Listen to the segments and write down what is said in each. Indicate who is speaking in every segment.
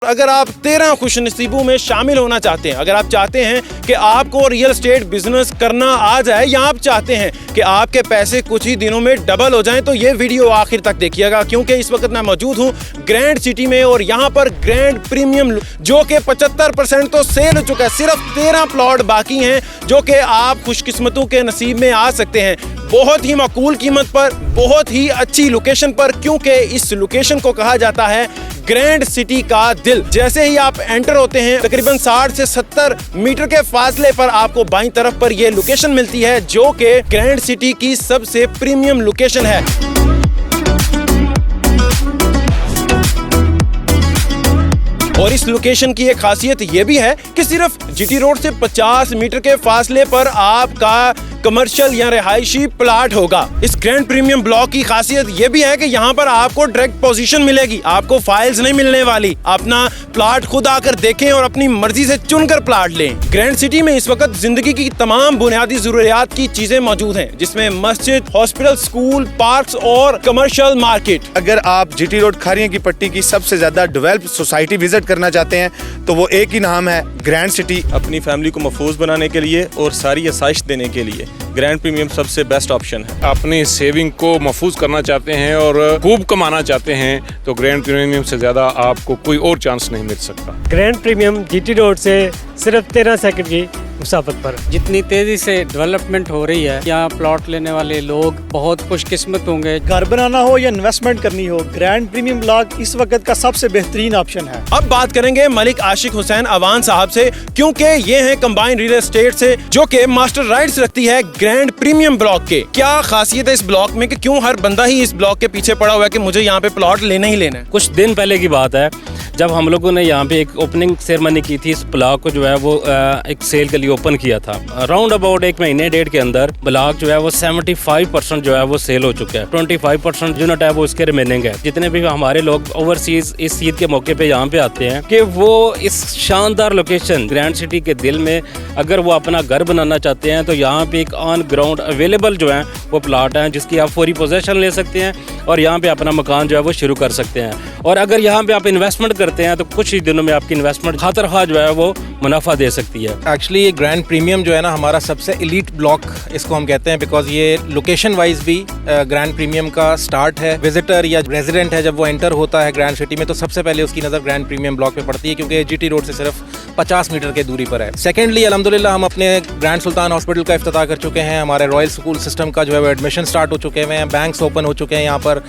Speaker 1: अगर आप 13 खुशनसीबों में शामिल होना चाहते हैं, अगर आप चाहते हैं कि आपको रियल एस्टेट बिजनेस करना आ जाए या आप चाहते हैं कि आपके पैसे कुछ ही दिनों में डबल हो जाएं, तो ये वीडियो आखिर तक देखिएगा, क्योंकि इस वक्त मैं मौजूद हूं ग्रैंड सिटी में और यहां पर ग्रैंड प्रीमियम जो कि 75% तो सेल हो चुका है, सिर्फ 13 प्लॉट बाकी हैं जो कि आप खुशकिस्मतों के नसीब में आ सकते हैं। बहुत ही माकूल कीमत पर, बहुत ही अच्छी लोकेशन पर, क्योंकि इस लोकेशन को कहा जाता है ग्रैंड सिटी का दिल। जैसे ही आप एंटर होते हैं तकरीबन 60 से 70 मीटर के फासले पर आपको बाईं तरफ पर यह लोकेशन मिलती है जो कि ग्रैंड सिटी की सबसे प्रीमियम लोकेशन है। और इस लोकेशन की एक खासियत यह भी है कि सिर्फ जीटी रोड से 50 मीटर के फासले पर आपका कमर्शियल या रिहायशी प्लाट होगा। इस ग्रैंड प्रीमियम ब्लॉक की खासियत यह भी है कि यहाँ पर आपको डायरेक्ट पोजीशन मिलेगी, आपको फाइल्स नहीं मिलने वाली। अपना प्लाट खुद आकर देखें और अपनी मर्जी से चुनकर प्लाट लें। ग्रैंड सिटी में इस वक्त जिंदगी की तमाम बुनियादी जरूरियात की चीजें मौजूद हैं, जिसमें मस्जिद, हॉस्पिटल, स्कूल, पार्क्स और कमर्शियल मार्केट।
Speaker 2: अगर आप जीटी रोड खारियां की पट्टी की सबसे ज्यादा डेवलप सोसाइटी विजिट करना चाहते हैं तो वो एक ही नाम है ग्रैंड सिटी।
Speaker 3: अपनी फैमिली को महफूज बनाने के लिए और सारी आसाइश देने के लिए ग्रैंड प्रीमियम सबसे बेस्ट ऑप्शन है।
Speaker 4: अपनी सेविंग को महफूज करना चाहते हैं और खूब कमाना चाहते हैं तो ग्रैंड प्रीमियम से ज़्यादा आपको कोई और चांस नहीं मिल सकता।
Speaker 5: ग्रैंड प्रीमियम जीटी रोड से सिर्फ 13 सेकंड की मुसाफत पर।
Speaker 6: जितनी तेजी से डेवलपमेंट हो रही है, यहाँ प्लॉट लेने वाले लोग बहुत खुशकिस्मत होंगे।
Speaker 7: घर बनाना हो या इन्वेस्टमेंट करनी हो, ग्रैंड प्रीमियम ब्लॉक इस वक्त का सबसे बेहतरीन ऑप्शन है।
Speaker 1: अब बात करेंगे मलिक आशिक हुसैन अवान साहब से, क्योंकि ये हैं कंबाइंड रियल एस्टेट से जो कि मास्टर राइट्स रखती है ग्रैंड प्रीमियम ब्लॉक के। क्या खासियत है इस ब्लॉक में कि क्यों हर बंदा ही इस ब्लॉक के पीछे पड़ा हुआ है कि मुझे यहाँ पे प्लॉट लेना ही लेना है?
Speaker 8: कुछ दिन पहले की बात है जब हम लोगों ने यहाँ पे एक ओपनिंग सेरेमनी की थी। इस ब्लॉक को जो है वो एक सेल के लिए ओपन किया था। अराउंड अबाउट एक महीने डेढ़ के अंदर ब्लॉक जो है वो 75% जो है वो सेल हो चुका है। 25% यूनिट है वो इसके रिमेनिंग है। जितने भी हमारे लोग ओवरसीज इस ईद के मौके पे यहाँ पे आते हैं कि वो इस शानदार लोकेशन ग्रैंड सिटी के दिल में अगर वो अपना घर बनाना चाहते हैं तो यहाँ पे एक ऑन ग्राउंड अवेलेबल जो है वो प्लाट है जिसकी आप फौरी पोजेशन ले सकते हैं और यहाँ पे अपना मकान जो है वो शुरू कर सकते हैं। और अगर यहाँ पे आप इन्वेस्टमेंट करते हैं तो कुछ ही दिनों में आपकी इन्वेस्टमेंट खातर खा जो है वो मुनाफा दे सकती है।
Speaker 9: एक्चुअली ये ग्रैंड प्रीमियम जो है ना हमारा सबसे एलीट ब्लॉक इसको हम कहते हैं, बिकॉज ये लोकेशन वाइज भी ग्रैंड प्रीमियम का स्टार्ट है। विजिटर या रेजिडेंट है जब वो एंटर होता है ग्रैंड सिटी में तो सबसे पहले उसकी नज़र ग्रैंड प्रीमियम ब्लॉक पे पड़ती है, क्योंकि जीटी रोड से सिर्फ 50 मीटर की दूरी पर है। सेकेंडली अल्हम्दुलिल्लाह हम अपने ग्रैंड सुल्तान हॉस्पिटल का इफ्तिताह कर चुके हैं। हमारे रॉयल स्कूल सिस्टम का जो है वो एडमिशन स्टार्ट हो चुके हैं, बैंक्स ओपन हो चुके हैं, यहाँ पर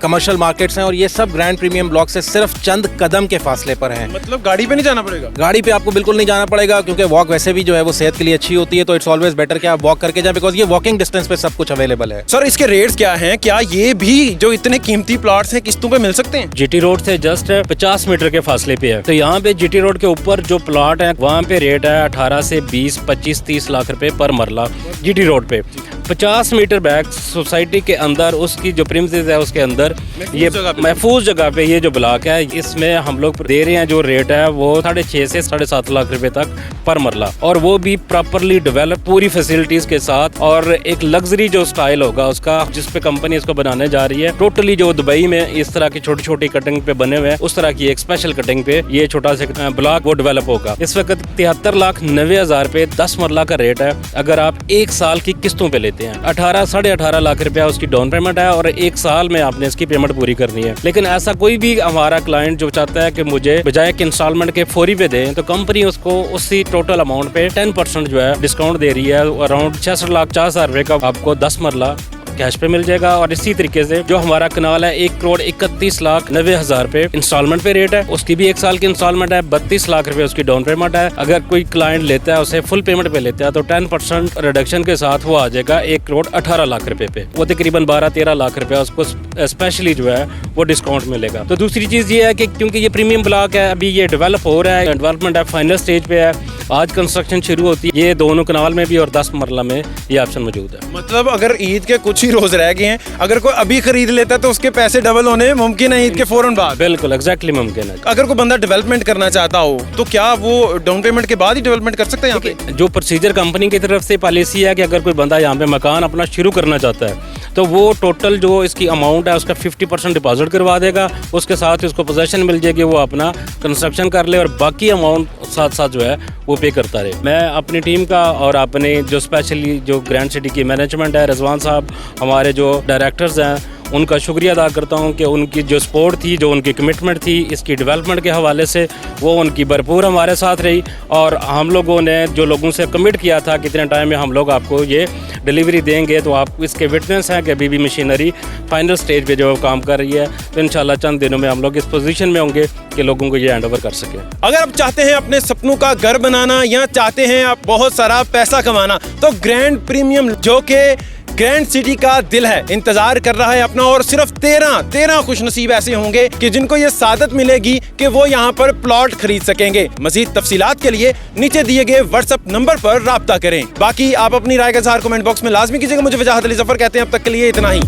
Speaker 9: कमर्शियल मार्केट्स हैं और ये सब ग्रैंड प्रीमियम ब्लॉक से सिर्फ चंद कदम के फासले पर हैं।
Speaker 1: मतलब गाड़ी पे नहीं जाना पड़ेगा?
Speaker 9: गाड़ी पे आपको बिल्कुल नहीं जाना पड़ेगा, क्योंकि वॉक वैसे भी जो है वो सेहत के लिए अच्छी होती है, तो इट्स ऑलवेज बेटर कि आप वॉक करके जाएं, बिकॉज ये वॉकिंग डिस्टेंस पे सब कुछ अवेलेबल है।
Speaker 1: सर इसके रेट्स क्या हैं? क्या ये भी जो इतने कीमती प्लॉट्स हैं किस्तों पे मिल सकते हैं?
Speaker 8: जीटी रोड से जस्ट 50 मीटर के फासले पे है। तो यहाँ पे जीटी रोड के ऊपर जो प्लॉट है वहाँ पे रेट है 18 से 20, 25, 30 लाख रुपए पर मरला। जीटी रोड पे 50 मीटर बैक सोसाइटी के अंदर उसकी जो प्रीमिसेस है उसके अंदर ये महफूज जगह पे ये जो ब्लॉक है इसमें हम लोग दे रहे हैं जो रेट है वो 6.5 से 7.5 लाख रुपए तक पर मरला, और वो भी प्रॉपरली डेवलप पूरी फैसिलिटीज के साथ और एक लग्जरी जो स्टाइल होगा उसका जिस पे कंपनी इसको बनाने जा रही है। टोटली जो दुबई में इस तरह की छोटी छोटी कटिंग पे बने हुए हैं उस तरह की एक स्पेशल कटिंग पे ये छोटा सा ब्लॉक वो डेवलप होगा। इस वक्त 73,90,000 रुपए 10 मरला का रेट है। अगर आप एक साल की किस्तों पे लेते हैं 18-18.5 लाख रुपया उसकी डाउन पेमेंट है और एक साल में आपने इसकी पेमेंट पूरी करनी है। लेकिन ऐसा कोई भी हमारा क्लाइंट जो चाहता है कि मुझे बजाय कि इंस्टॉलमेंट के फौरी पे दें तो कंपनी उसको उसी टोटल अमाउंट पे 10% जो है डिस्काउंट दे रही है। अराउंड 66,40,000 रुपए का आपको 10 मरला कैश पे मिल जाएगा। और इसी तरीके से जो हमारा कनाल है 1,31,90,000 रुपए इंस्टॉलमेंट पे रेट है, उसकी भी एक साल की इंस्टॉलमेंट है, 32 लाख रुपए उसकी डाउन पेमेंट है। अगर कोई क्लाइंट लेता है उसे फुल पेमेंट पे लेता है तो 10% रिडक्शन के साथ वो आ जाएगा 1,18,00,000 रुपए पे। वो तकरीबन 12-13 लाख रुपया उसको स्पेशली जो है वो डिस्काउंट मिलेगा। तो दूसरी चीज ये है कि क्योंकि ये प्रीमियम ब्लॉक है, अभी ये डेवलप हो रहा है, डेवलपमेंट है फाइनल स्टेज पे है, आज कंस्ट्रक्शन शुरू होती है, ये दोनों कनाल में भी और 10 मरला में ये ऑप्शन मौजूद है।
Speaker 1: मतलब अगर ईद के कुछ ही रोज रह गए हैं, अगर कोई अभी खरीद लेता है तो उसके पैसे डबल होने मुमकिन है ईद के फौरन बाद।
Speaker 8: बिल्कुल एग्जैक्टली मुमकिन है।
Speaker 1: अगर कोई बंदा डेवलपमेंट करना चाहता हो तो क्या वो डाउन पेमेंट के बाद ही डेवलपमेंट कर सकता है यहाँ पे?
Speaker 8: जो प्रोसीजर कंपनी की तरफ से पॉलिसी है कि अगर कोई बंदा यहाँ पे मकान अपना शुरू करना चाहता है तो वो टोटल जो इसकी अमाउंट है उसका 50% डिपॉजिट करवा देगा, उसके साथ उसको पोजेसन मिल जाएगी, वो अपना कंस्ट्रक्शन कर ले और बाकी अमाउंट साथ साथ जो है वो पे करता रहे। मैं अपनी टीम का और अपने जो स्पेशली जो ग्रैंड सिटी की मैनेजमेंट है, रिजवान साहब हमारे जो डायरेक्टर्स हैं, उनका शुक्रिया अदा करता हूं कि उनकी जो सपोर्ट थी, जो उनकी कमिटमेंट थी इसकी डेवलपमेंट के हवाले से, वो उनकी भरपूर हमारे साथ रही। और हम लोगों ने जो लोगों से कमिट किया था कितने टाइम में हम लोग आपको ये डिलीवरी देंगे, तो आप इसके विटनेस हैं कि अभी भी मशीनरी फाइनल स्टेज पे जो काम कर रही है। तो इंशाल्लाह चंद दिनों में हम लोग इस पोजीशन में होंगे कि लोगों को ये हैंड ओवर कर सकें।
Speaker 1: अगर आप चाहते हैं अपने सपनों का घर बनाना या चाहते हैं आप बहुत सारा पैसा कमाना, तो ग्रैंड प्रीमियम जो कि ग्रैंड सिटी का दिल है, इंतजार कर रहा है अपना। और सिर्फ 13 खुशनसीब ऐसे होंगे कि जिनको ये सादत मिलेगी कि वो यहाँ पर प्लॉट खरीद सकेंगे। मजीद तफसीलात के लिए नीचे दिए गए व्हाट्सएप नंबर पर राब्ता करें। बाकी आप अपनी राय का इज़हार कमेंट बॉक्स में लाजमी कीजिएगा। मुझे वजाहत अली जफर कहते हैं। अब तक के लिए इतना ही।